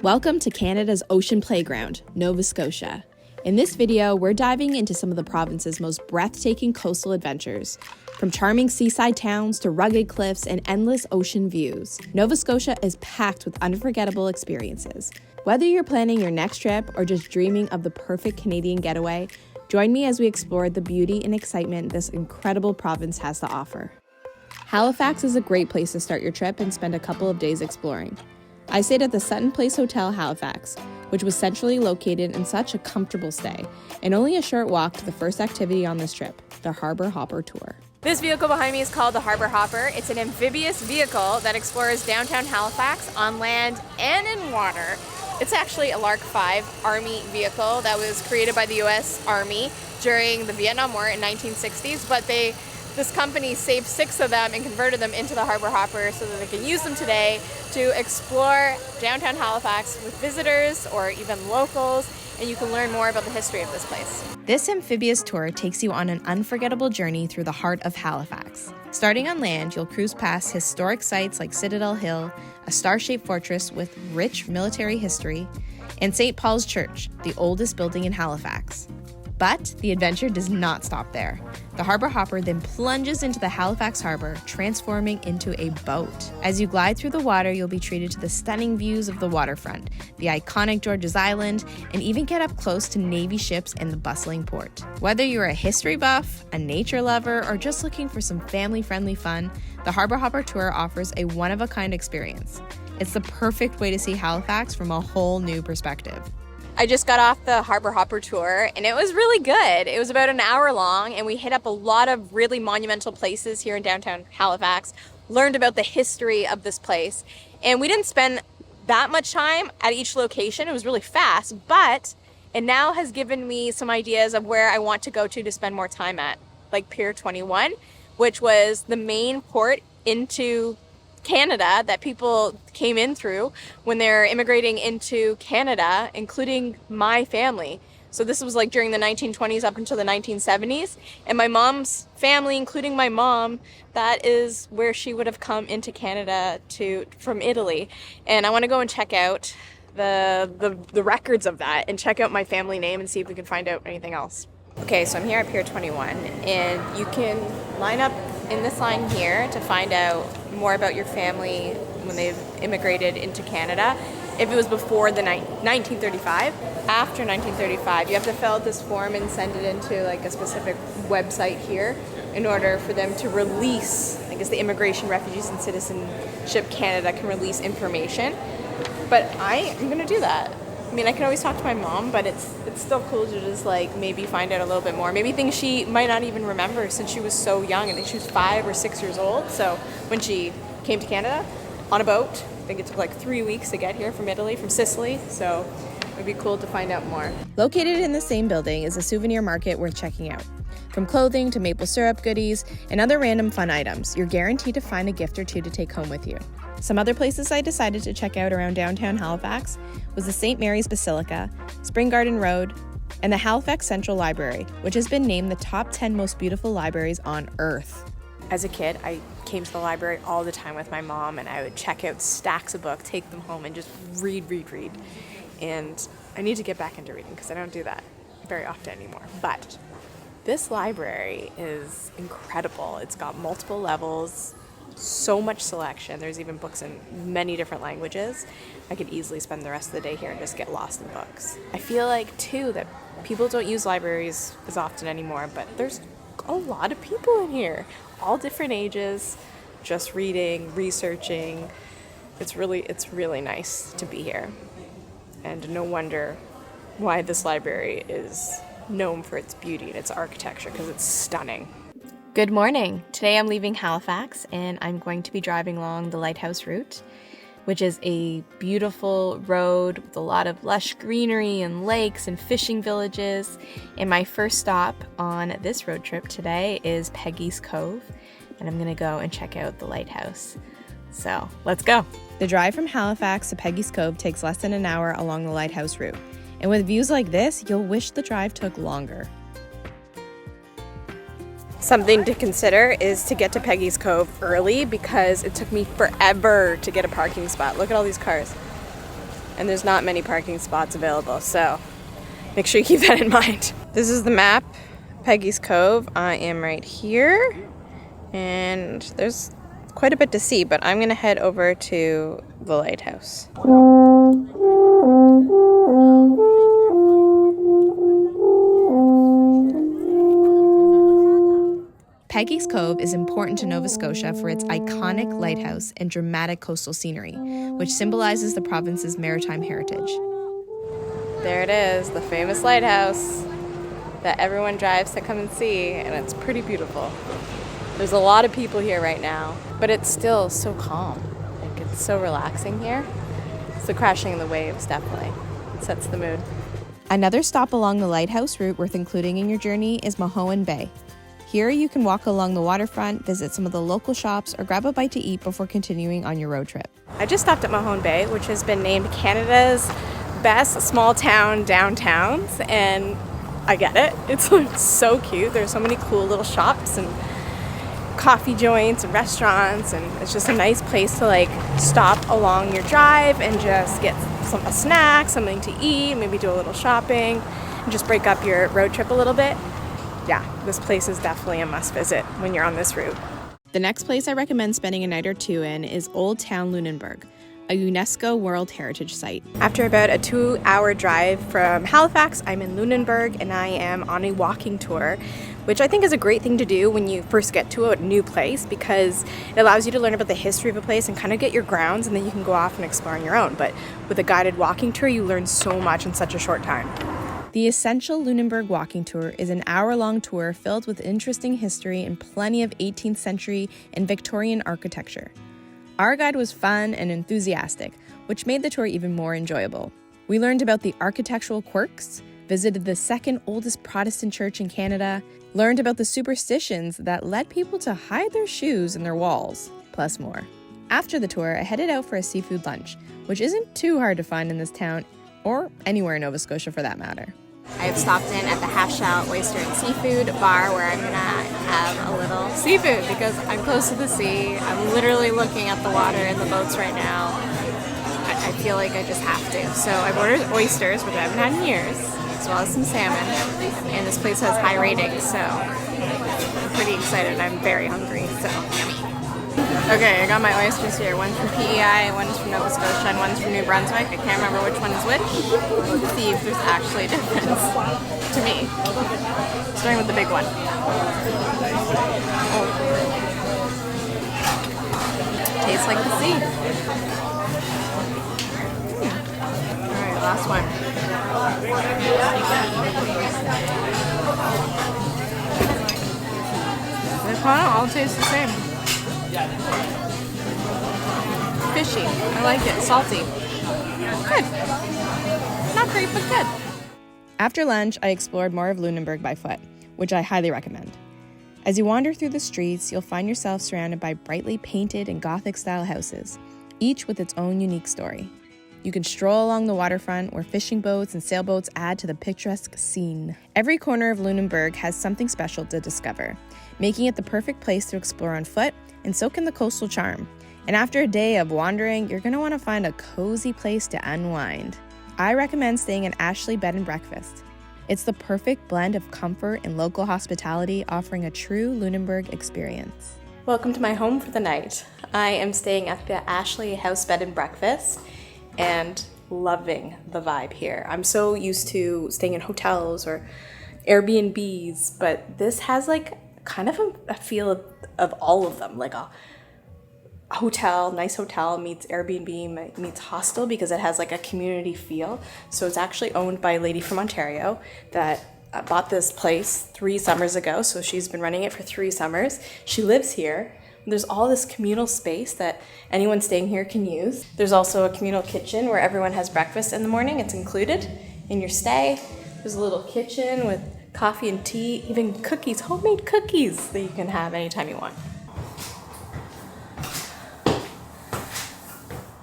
Welcome to Canada's ocean playground, Nova Scotia. In this video, we're diving into some of the province's most breathtaking coastal adventures. From charming seaside towns to rugged cliffs and endless ocean views, Nova Scotia is packed with unforgettable experiences. Whether you're planning your next trip or just dreaming of the perfect Canadian getaway, join me as we explore the beauty and excitement this incredible province has to offer. Halifax is a great place to start your trip and spend a couple of days exploring. I stayed at the Sutton Place Hotel, Halifax, which was centrally located in such a comfortable stay, and only a short walk to the first activity on this trip, the Harbour Hopper Tour. This vehicle behind me is called the Harbour Hopper. It's an amphibious vehicle that explores downtown Halifax on land and in water. It's actually a Lark V Army vehicle that was created by the U.S. Army during the Vietnam War in 1960s, but this company saved 6 of them and converted them into the Harbour Hopper so that they can use them today to explore downtown Halifax with visitors or even locals, and you can learn more about the history of this place. This amphibious tour takes you on an unforgettable journey through the heart of Halifax. Starting on land, you'll cruise past historic sites like Citadel Hill, a star-shaped fortress with rich military history, and St. Paul's Church, the oldest building in Halifax. But the adventure does not stop there. The Harbour Hopper then plunges into the Halifax Harbour, transforming into a boat. As you glide through the water, you'll be treated to the stunning views of the waterfront, the iconic Georges Island, and even get up close to Navy ships in the bustling port. Whether you're a history buff, a nature lover, or just looking for some family-friendly fun, the Harbour Hopper Tour offers a one-of-a-kind experience. It's the perfect way to see Halifax from a whole new perspective. I just got off the Harbour Hopper tour and it was really good. It was about an hour long and we hit up a lot of really monumental places here in downtown Halifax, learned about the history of this place, and we didn't spend that much time at each location. It was really fast, but it now has given me some ideas of where I want to go to spend more time at, like Pier 21, which was the main port into Canada that people came in through when they're immigrating into Canada, including my family. So this was like during the 1920s up until the 1970s, and my mom's family, including my mom, that is where she would have come into Canada from Italy. And I want to go and check out the records of that and check out my family name and see if we can find out anything else. Okay, so I'm here at Pier 21, and you can line up in this line here to find out more about your family when they've immigrated into Canada. If it was before the 1935, after 1935, you have to fill out this form and send it into like a specific website here in order for them to release, I guess the Immigration, Refugees and Citizenship Canada can release information. But I'm gonna do that. I mean, I can always talk to my mom, but it's still cool to just like maybe find out a little bit more. Maybe things she might not even remember since she was so young. I think she was 5 or 6 years old. So when she came to Canada on a boat, I think it took like 3 weeks to get here from Italy, from Sicily. So it would be cool to find out more. Located in the same building is a souvenir market worth checking out. From clothing to maple syrup goodies and other random fun items, you're guaranteed to find a gift or two to take home with you. Some other places I decided to check out around downtown Halifax was the St. Mary's Basilica, Spring Garden Road, and the Halifax Central Library, which has been named the top 10 most beautiful libraries on Earth. As a kid, I came to the library all the time with my mom, and I would check out stacks of books, take them home, and just read. And I need to get back into reading because I don't do that very often anymore. But this library is incredible. It's got multiple levels, so much selection. There's even books in many different languages. I could easily spend the rest of the day here and just get lost in books. I feel like, too, that people don't use libraries as often anymore, but there's a lot of people in here, all different ages, just reading, researching. It's really nice to be here. And no wonder why this library is known for its beauty and its architecture, because it's stunning. Good morning. Today I'm leaving Halifax and I'm going to be driving along the Lighthouse Route, which is a beautiful road with a lot of lush greenery and lakes and fishing villages. And my first stop on this road trip today is Peggy's Cove, and I'm gonna go and check out the lighthouse. So let's go. The drive from Halifax to Peggy's Cove takes less than an hour along the Lighthouse Route. And with views like this, you'll wish the drive took longer. Something to consider is to get to Peggy's Cove early because it took me forever to get a parking spot. Look at all these cars. and there's not many parking spots available, so make sure you keep that in mind. This is the map, Peggy's Cove. I am right here, and there's quite a bit to see, but I'm gonna head over to the lighthouse. Peggy's Cove is important to Nova Scotia for its iconic lighthouse and dramatic coastal scenery, which symbolizes the province's maritime heritage. There it is, the famous lighthouse that everyone drives to come and see, and it's pretty beautiful. There's a lot of people here right now, but it's still so calm. Like, it's so relaxing here. It's the crashing of the waves, definitely. It sets the mood. Another stop along the Lighthouse Route worth including in your journey is Mahone Bay. Here you can walk along the waterfront, visit some of the local shops, or grab a bite to eat before continuing on your road trip. I just stopped at Mahone Bay, which has been named Canada's best small town downtowns, and I get it. It's so cute. There's so many cool little shops and coffee joints and restaurants, and it's just a nice place to like stop along your drive and just get a snack, something to eat, maybe do a little shopping, and just break up your road trip a little bit. Yeah, this place is definitely a must visit when you're on this route. The next place I recommend spending a night or two in is Old Town Lunenburg, a UNESCO World Heritage Site. After about a 2-hour drive from Halifax, I'm in Lunenburg, and I am on a walking tour, which I think is a great thing to do when you first get to a new place, because it allows you to learn about the history of a place and kind of get your grounds, and then you can go off and explore on your own. But with a guided walking tour, you learn so much in such a short time. The Essential Lunenburg Walking Tour is an hour-long tour filled with interesting history and plenty of 18th century and Victorian architecture. Our guide was fun and enthusiastic, which made the tour even more enjoyable. We learned about the architectural quirks, visited the second oldest Protestant church in Canada, learned about the superstitions that led people to hide their shoes in their walls, plus more. After the tour, I headed out for a seafood lunch, which isn't too hard to find in this town, or anywhere in Nova Scotia for that matter. I have stopped in at the Half-Shell Oyster and Seafood bar, where I'm gonna have a little seafood because I'm close to the sea. I'm literally looking at the water and the boats right now. I feel like I just have to. So I've ordered oysters, which I haven't had in years, as well as some salmon. And this place has high ratings, so I'm pretty excited. I'm very hungry, so yummy. Okay, I got my oysters here. One's from PEI, one's from Nova Scotia, and one's from New Brunswick. I can't remember which one is which. Let's see if there's actually a difference to me. Starting with the big one. Oh. Tastes like the sea. Alright, last one. They kind of all taste the same. Fishy. I like it. Salty. Good. Not great, but good. After lunch, I explored more of Lunenburg by foot, which I highly recommend. As you wander through the streets, you'll find yourself surrounded by brightly painted and Gothic-style houses, each with its own unique story. You can stroll along the waterfront, where fishing boats and sailboats add to the picturesque scene. Every corner of Lunenburg has something special to discover, making it the perfect place to explore on foot and soak in the coastal charm. And after a day of wandering, you're going to want to find a cozy place to unwind. I recommend staying at Ashlea Bed and Breakfast. It's the perfect blend of comfort and local hospitality, offering a true Lunenburg experience. Welcome to my home for the night. I am staying at the Ashlea House Bed and Breakfast and loving the vibe here. I'm so used to staying in hotels or Airbnbs, but this has like kind of a feel of all of them, like a hotel, nice hotel meets Airbnb meets hostel, because it has like a community feel. So it's actually owned by a lady from Ontario that bought this place 3 summers ago. So she's been running it for 3 summers. She lives here. There's all this communal space that anyone staying here can use. There's also a communal kitchen where everyone has breakfast in the morning. It's included in your stay. There's a little kitchen with coffee and tea, even cookies, homemade cookies that you can have anytime you want.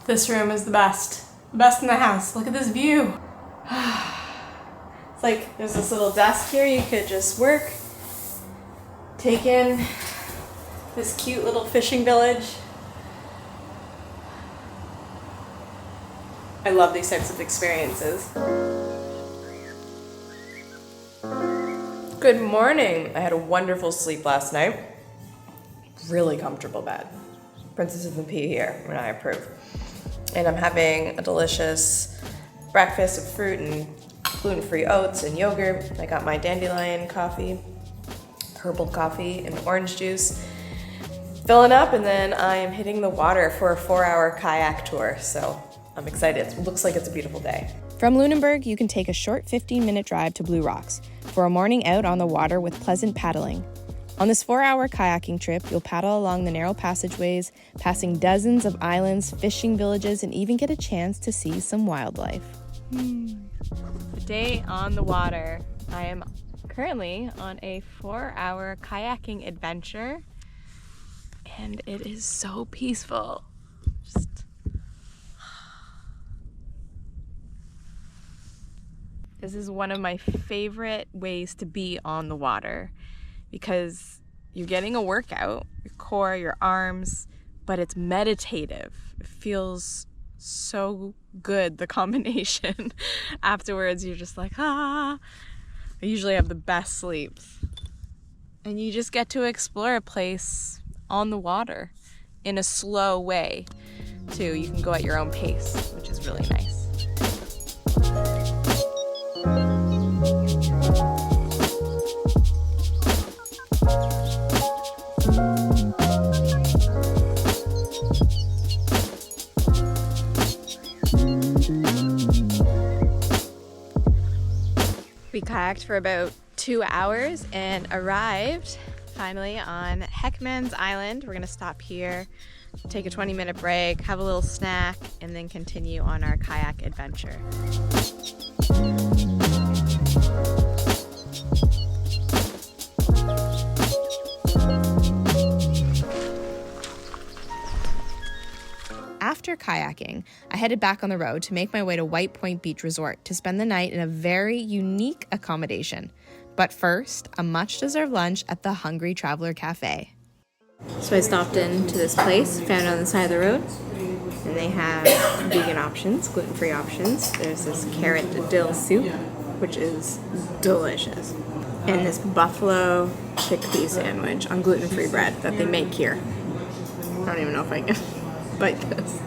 This room is the best in the house. Look at this view. It's like there's this little desk here. You could just work, take in this cute little fishing village. I love these types of experiences. Good morning. I had a wonderful sleep last night. Really comfortable bed. Princess of the Pea here, and I approve. And I'm having a delicious breakfast of fruit and gluten-free oats and yogurt. I got my dandelion coffee, herbal coffee, and orange juice. Filling up, and then I am hitting the water for a 4-hour kayak tour, so I'm excited. It looks like it's a beautiful day. From Lunenburg, you can take a short 15-minute drive to Blue Rocks for a morning out on the water with pleasant paddling. On this 4-hour kayaking trip, you'll paddle along the narrow passageways, passing dozens of islands, fishing villages, and even get a chance to see some wildlife. The day on the water. I am currently on a 4-hour kayaking adventure, and it is so peaceful. This is one of my favorite ways to be on the water because you're getting a workout, your core, your arms, but it's meditative. It feels so good, the combination. Afterwards, you're just like, ah. I usually have the best sleeps. And you just get to explore a place on the water in a slow way, too. You can go at your own pace, which is really nice. We kayaked for about 2 hours and arrived finally on Heckman's Island. We're gonna stop here, take a 20-minute break, have a little snack, and then continue on our kayak adventure. After kayaking, I headed back on the road to make my way to White Point Beach Resort to spend the night in a very unique accommodation. But first, a much-deserved lunch at the Hungry Traveler Cafe. So I stopped into this place, found it on the side of the road, and they have vegan options, gluten-free options. There's this carrot dill soup, which is delicious, and this buffalo chickpea sandwich on gluten-free bread that they make here. I don't even know if I can bite this.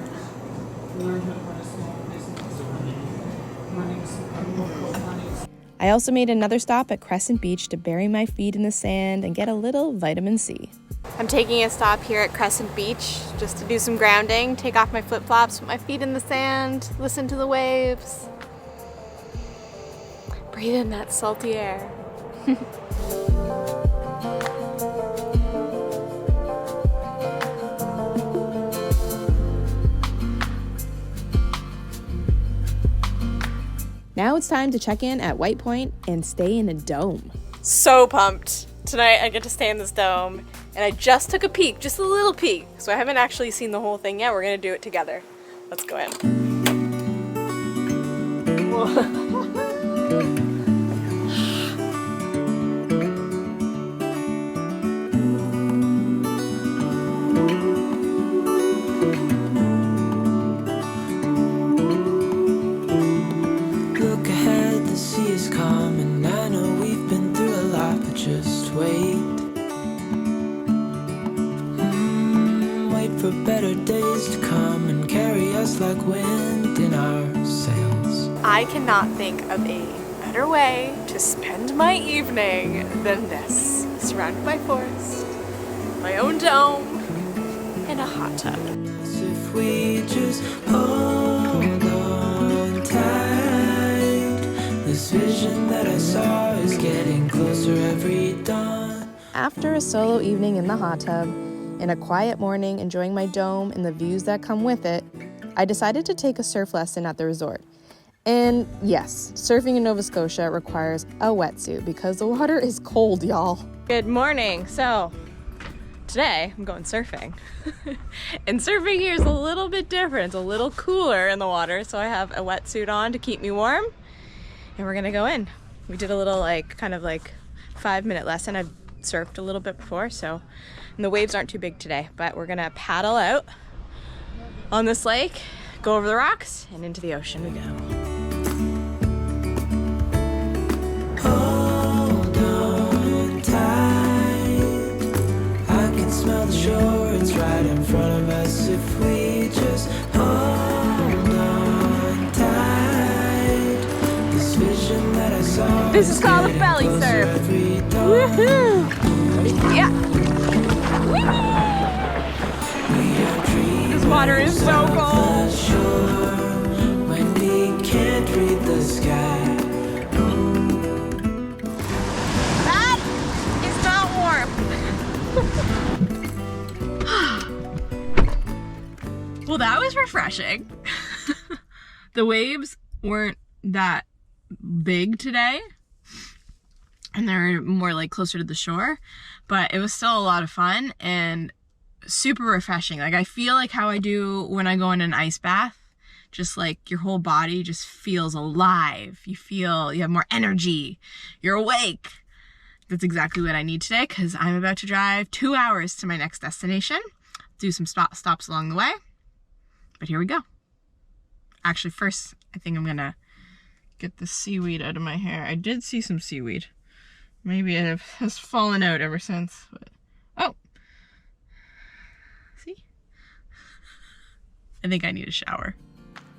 I also made another stop at Crescent Beach to bury my feet in the sand and get a little vitamin C. I'm taking a stop here at Crescent Beach just to do some grounding, take off my flip-flops, put my feet in the sand, listen to the waves, breathe in that salty air. Now it's time to check in at White Point and stay in a dome. So pumped. Tonight I get to stay in this dome, and I just took a peek, just a little peek, so I haven't actually seen the whole thing yet. We're gonna do it together. Let's go in. For better days to come and carry us like wind in our sails. I cannot think of a better way to spend my evening than this. Surrounded by forest, my own dome, and a hot tub. If we just hold on tight, this vision that I saw is getting closer every dawn. After a solo evening in the hot tub, and a quiet morning enjoying my dome and the views that come with it, I decided to take a surf lesson at the resort. And yes, surfing in Nova Scotia requires a wetsuit because the water is cold, y'all. Good morning. So today I'm going surfing. And surfing here is a little bit different. It's a little cooler in the water, so I have a wetsuit on to keep me warm. And we're gonna go in. We did a little kind of 5-minute lesson. I've surfed a little bit before, so and the waves aren't too big today, but we're gonna paddle out on this lake, go over the rocks and into the ocean we go. Hold on tight. I can smell the shore, it's right in front of us. If we just hold on tight. This vision that I saw. This is called a belly surf. Woohoo! Yeah. This water is so cold. When we can't read the sky. That is not warm. Well, that was refreshing. The waves weren't that big today, and they're more like closer to the shore, but it was still a lot of fun and super refreshing. Like, I feel like how I do when I go in an ice bath, just like your whole body just feels alive. You feel you have more energy, you're awake. That's exactly what I need today, because I'm about to drive 2 hours to my next destination, do some stops along the way, but here we go. Actually, first I think I'm gonna get the seaweed out of my hair. I did see some seaweed. Maybe it has fallen out ever since. But, oh! See? I think I need a shower.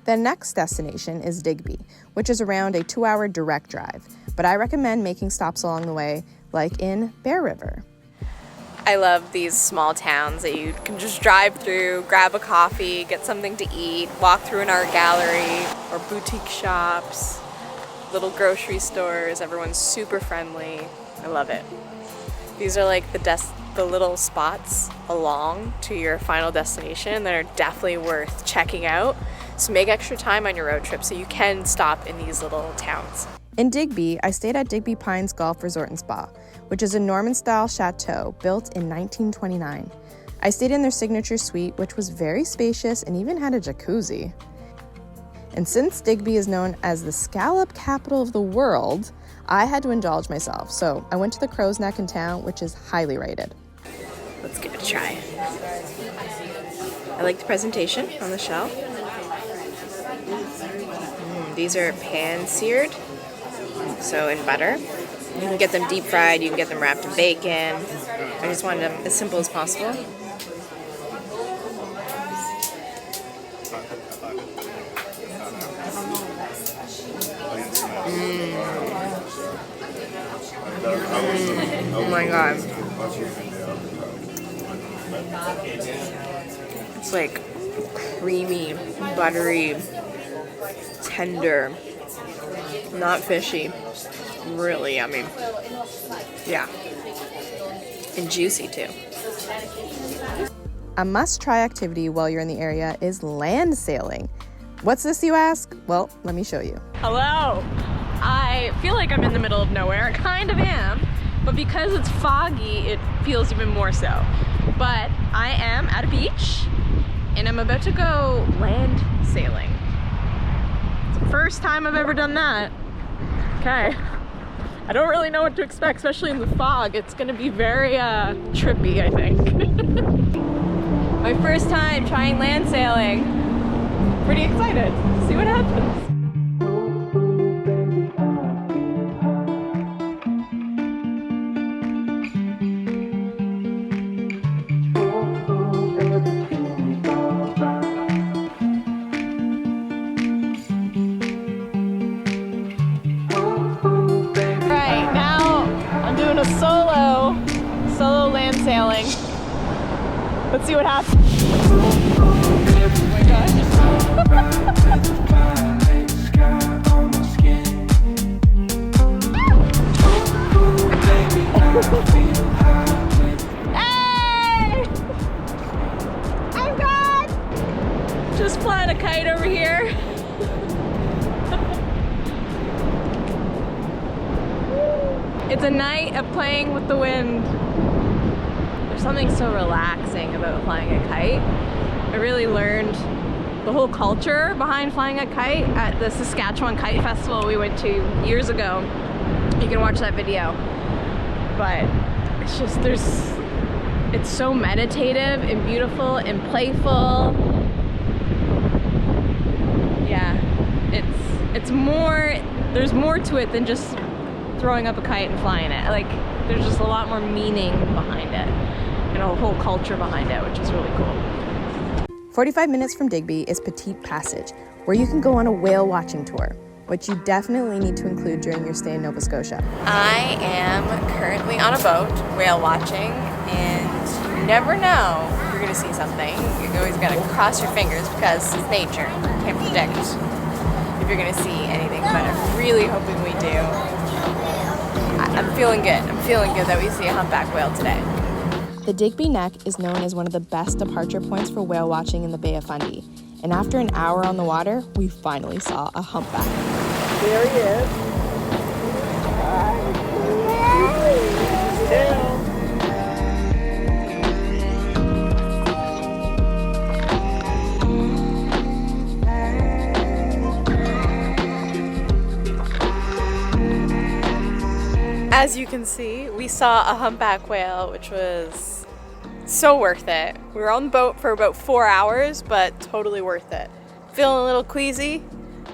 The next destination is Digby, which is around a 2-hour direct drive, but I recommend making stops along the way, like in Bear River. I love these small towns that you can just drive through, grab a coffee, get something to eat, walk through an art gallery or boutique shops, little grocery stores. Everyone's super friendly. I love it. These are like the little spots along to your final destination that are definitely worth checking out. So make extra time on your road trip so you can stop in these little towns. In Digby, I stayed at Digby Pines Golf Resort and Spa, which is a Norman-style chateau built in 1929. I stayed in their signature suite, which was very spacious and even had a jacuzzi. And since Digby is known as the scallop capital of the world, I had to indulge myself. So I went to the Crow's Neck in town, which is highly rated. Let's give it a try. I like the presentation on the shelf. These are pan-seared, so in butter. You can get them deep fried, you can get them wrapped in bacon. I just wanted them as simple as possible. Oh my god. It's like creamy, buttery, tender, not fishy. Really yummy. Yeah. And juicy too. A must-try activity while you're in the area is land sailing. What's this, you ask? Well, let me show you. Hello! I feel like I'm in the middle of nowhere. I kind of am, but because it's foggy, it feels even more so. But I am at a beach, and I'm about to go land sailing. It's the first time I've ever done that. Okay. I don't really know what to expect, especially in the fog. It's gonna be very trippy, I think. My first time trying land sailing. Pretty excited. See what happens. Solo land sailing. Let's see what happens. Oh my gosh. Hey! I'm gone! Just flying a kite over here. It's a night of playing with the wind. There's something so relaxing about flying a kite. I really learned the whole culture behind flying a kite at the Saskatchewan Kite Festival we went to years ago. You can watch that video. But it's just, it's so meditative and beautiful and playful. there's more to it than just throwing up a kite and flying it. Like, there's just a lot more meaning behind it and a whole culture behind it, which is really cool. 45 minutes from Digby is Petite Passage, where you can go on a whale watching tour, which you definitely need to include during your stay in Nova Scotia. I am currently on a boat, whale watching, and you never know if you're gonna see something. You always gotta cross your fingers because it's nature. You can't predict if you're gonna see anything, but I'm really hoping we do. I'm feeling good. I'm feeling good that we see a humpback whale today. The Digby Neck is known as one of the best departure points for whale watching in the Bay of Fundy. And after an hour on the water, we finally saw a humpback. There he is. As you can see, we saw a humpback whale, which was so worth it. We were on the boat for about 4 hours, but totally worth it. Feeling a little queasy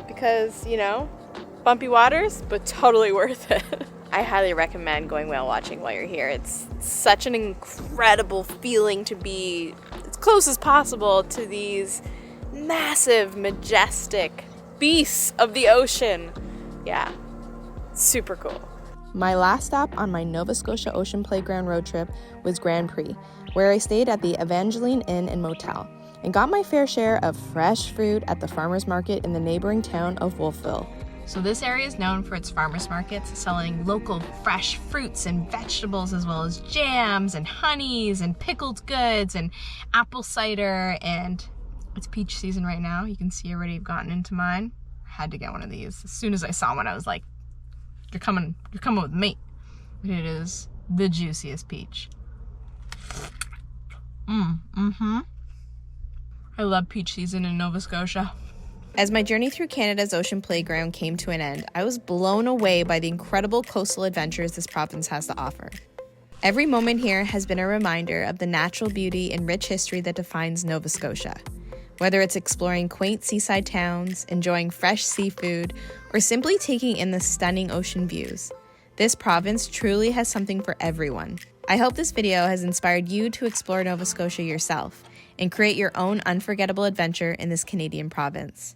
because, you know, bumpy waters, but totally worth it. I highly recommend going whale watching while you're here. It's such an incredible feeling to be as close as possible to these massive, majestic beasts of the ocean. Yeah, super cool. My last stop on my Nova Scotia Ocean Playground road trip was Grand Prix, where I stayed at the Evangeline Inn and Motel and got my fair share of fresh fruit at the farmers market in the neighboring town of Wolfville. So this area is known for its farmers markets, selling local fresh fruits and vegetables, as well as jams and honeys and pickled goods and apple cider, and it's peach season right now. You can see already I've gotten into mine. I had to get one of these. As soon as I saw one, I was like, you're coming with me. It is the juiciest peach. I love peach season in Nova Scotia. As my journey through Canada's Ocean Playground came to an end, I was blown away by the incredible coastal adventures this province has to offer. Every moment here has been a reminder of the natural beauty and rich history that defines Nova Scotia. Whether it's exploring quaint seaside towns, enjoying fresh seafood, or simply taking in the stunning ocean views, this province truly has something for everyone. I hope this video has inspired you to explore Nova Scotia yourself and create your own unforgettable adventure in this Canadian province.